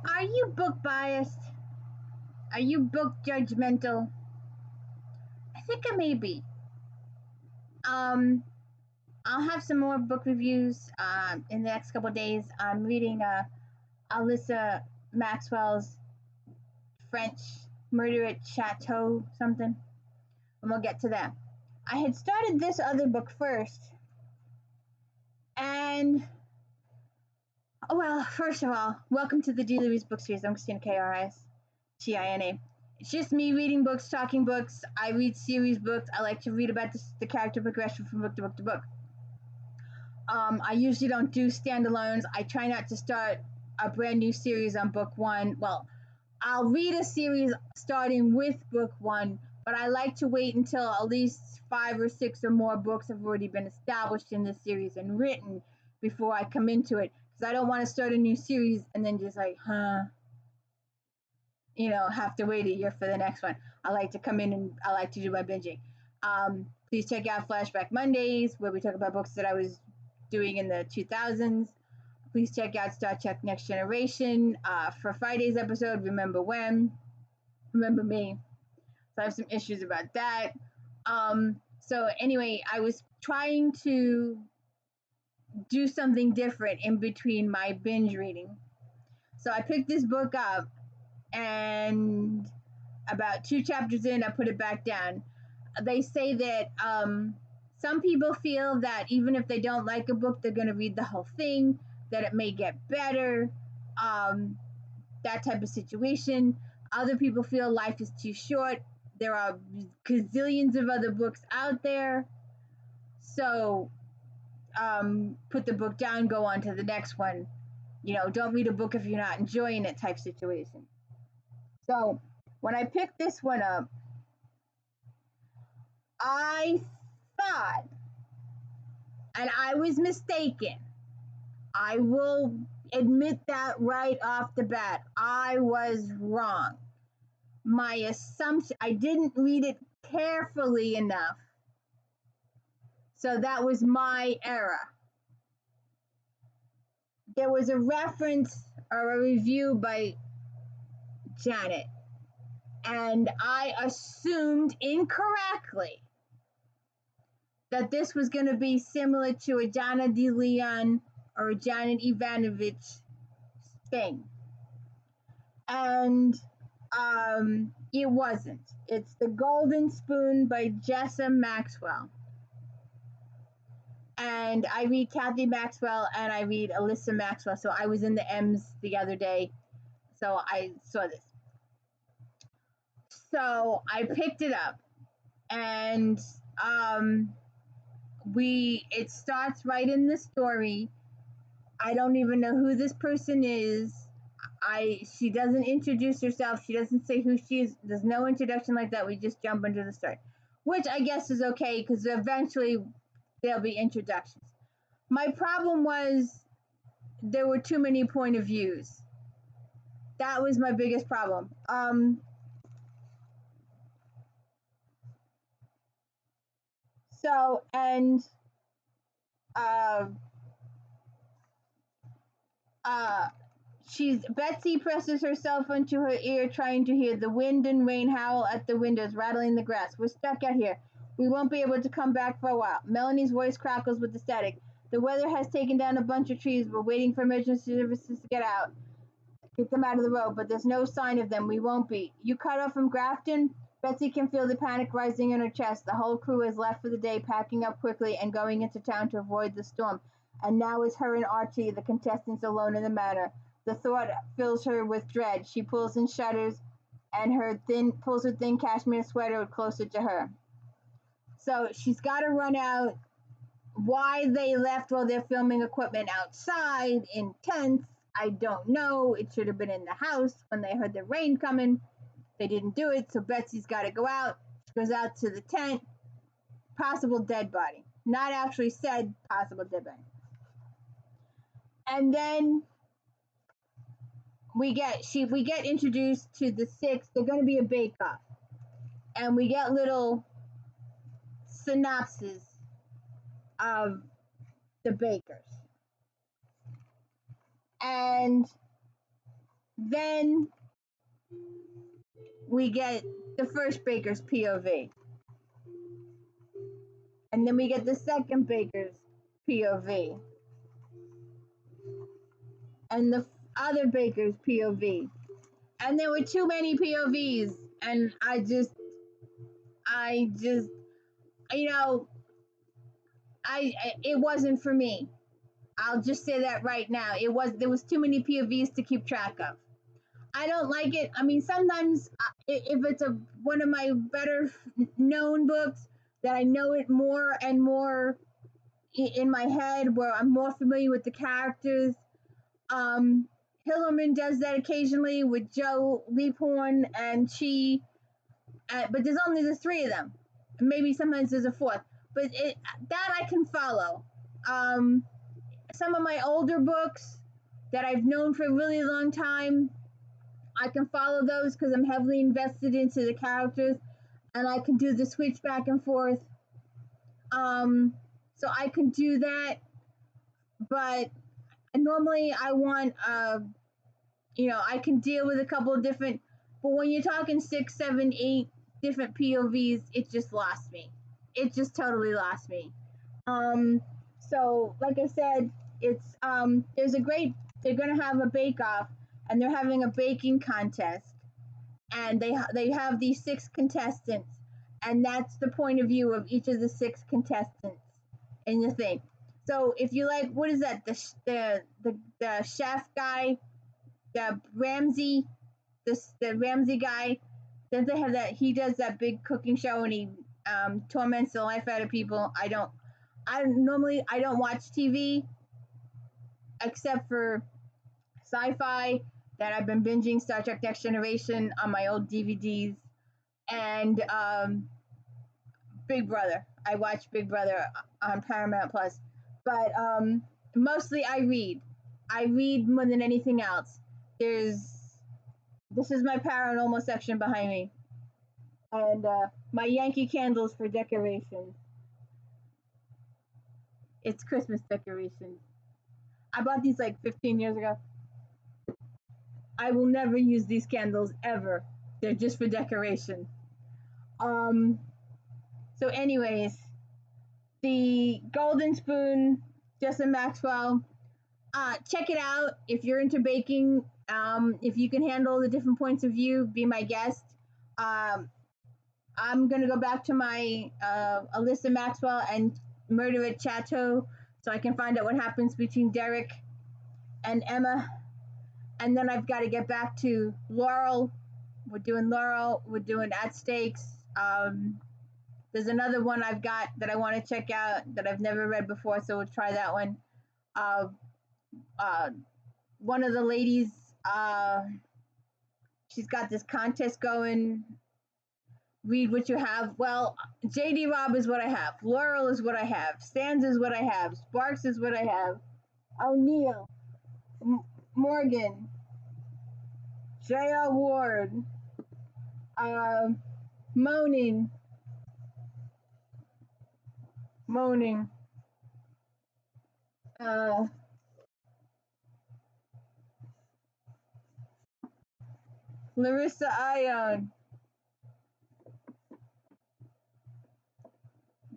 Are you book biased? Are you book judgmental? I think I may be. Um, I'll have some more book reviews in the next couple of days. I'm reading Alyssa Maxwell's French Murder at Chateau something, and we'll get to that. I had started this other book first, and oh well, first of all, welcome to the Daily Reads Book Series. I'm Christina K-R-I-S-T-I-N-A. It's just me reading books, talking books. I read series books. I like to read about the character progression from book to book to book. I usually don't do standalones. I try not to start a brand new series on book one. Well, I'll read a series starting with book one, but I like to wait until at least 5 or 6 or more books have already been established in this series and written before I come into it. Because I don't want to start a new series and then just like, have to wait a year for the next one. I like to come in and I like to do my binging. Please check out Flashback Mondays, where we talk about books that I was doing in the 2000s. Please check out Star Trek Next Generation. For Friday's episode, Remember When, Remember Me. So I have some issues about that. So anyway, I was trying to do something different in between my binge reading. So I picked this book up, and about 2 chapters in, I put it back down. They say that some people feel that even if they don't like a book, they're going to read the whole thing, that it may get better, that type of situation. Other people feel life is too short. There are gazillions of other books out there. So put the book down, go on to the next one. Don't read a book if you're not enjoying it type situation. So when I picked this one up, I thought, and I was mistaken. I will admit that right off the bat. I was wrong. My assumption, I didn't read it carefully enough. So that was my error. There was a reference or a review by Janet, and I assumed incorrectly that this was going to be similar to a Jana De Leon or a Janet Ivanovich thing. And it wasn't. It's The Golden Spoon by Jessa Maxwell. And I read Kathy Maxwell and I read Alyssa Maxwell. So I was in the M's the other day. So I saw this. So I picked it up, and it starts right in the story. I don't even know who this person is. She doesn't introduce herself. She doesn't say who she is. There's no introduction like that. We just jump into the story, which I guess is okay because eventually there'll be introductions. My problem was there were too many point of views. That was my biggest problem. So, and Betsy presses herself into her ear, trying to hear the wind and rain howl at the windows, rattling the grass. We're stuck out here. We won't be able to come back for a while. Melanie's voice crackles with the static. The weather has taken down a bunch of trees. We're waiting for emergency services to get them out of the road, but there's no sign of them. We won't be. You cut off from Grafton? Betsy can feel the panic rising in her chest. The whole crew has left for the day, packing up quickly and going into town to avoid the storm. And now it's her and Archie, the contestants, alone in the manor. The thought fills her with dread. She pulls and shudders, and pulls her thin cashmere sweater closer to her. So she's got to run out. Why they left while they're filming equipment outside in tents, I don't know. It should have been in the house when they heard the rain coming. They didn't do it, so Betsy's got to go out. She goes out to the tent. Possible dead body. Not actually said possible dead body. And then we get introduced to the 6. They're going to be a bake-off. And we get little synopses of the bakers. And Then we get the first baker's POV, and then we get the second baker's POV, and the other baker's POV. And there were too many POVs, and I just, you know, it wasn't for me. I'll just say that right now. There was too many POVs to keep track of. I don't like it. I mean, sometimes if it's one of my better known books that I know it more and more in my head, where I'm more familiar with the characters. Hillerman does that occasionally with Joe Leaphorn and Chi, but there's only the three of them. Maybe sometimes there's a fourth, but that I can follow. Some of my older books that I've known for a really long time, I can follow those because I'm heavily invested into the characters, and I can do the switch back and forth. So I can do that, but normally I want, I can deal with a couple of different. But when you're talking 6, 7, 8 different POVs, it just lost me. It just totally lost me. So like I said, it's they're gonna have a bake off, and they're having a baking contest, and they have these 6 contestants, and that's the point of view of each of the 6 contestants in the thing. So if you like, what is that? The chef guy, the Ramsey, the Ramsey guy. Then they have that, he does that big cooking show, and he torments the life out of people. I don't watch TV except for sci-fi that I've been binging Star Trek Next Generation on my old DVDs, and Big Brother. I watch Big Brother on Paramount Plus, but mostly I read. I read more than anything else. This is my paranormal section behind me, and my Yankee candles for decorations. It's Christmas decorations. I bought these like 15 years ago. I will never use these candles ever. They're just for decoration. So anyways, the Golden Spoon, Jessa Maxwell. Check it out if you're into baking. If you can handle the different points of view, be my guest. I'm gonna go back to my Alyssa Maxwell and Murder at Chateau, so I can find out what happens between Derek and Emma. And then I've got to get back to Laurel. We're doing At Stakes. There's another one I've got that I want to check out that I've never read before, so we'll try that one. One of the ladies, she's got this contest going. Read what you have. Well, JD Robb is what I have. Laurel is what I have. Sands is what I have. Sparks is what I have. O'Neill, Morgan, J.R. Ward, Moaning, Larissa Ion.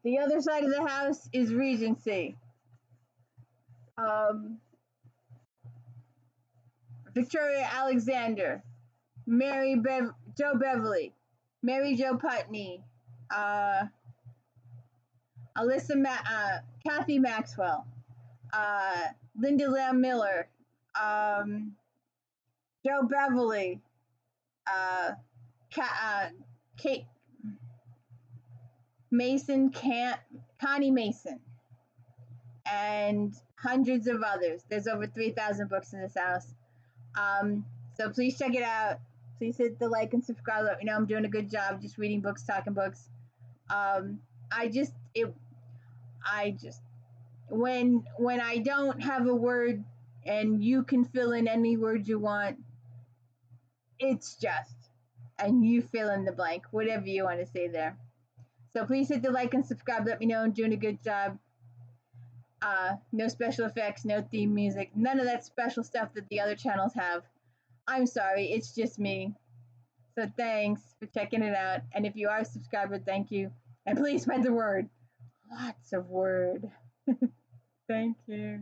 The other side of the house is Regency. Victoria Alexander, Joe Beverly, Mary Jo Putney, Kathy Maxwell, Linda Lamb Miller, Joe Beverly, Kate Mason, Connie Mason, and hundreds of others. There's over 3,000 books in this house. So please check it out. Please hit the like and subscribe. Let me know I'm doing a good job just reading books, talking books. When I don't have a word and you can fill in any word you want, it's just, and you fill in the blank, whatever you want to say there. So please hit the like and subscribe. Let me know I'm doing a good job. No special effects, no theme music, none of that special stuff that the other channels have. I'm sorry, it's just me. So thanks for checking it out. And if you are a subscriber, thank you. And please spread the word. Lots of word. Thank you.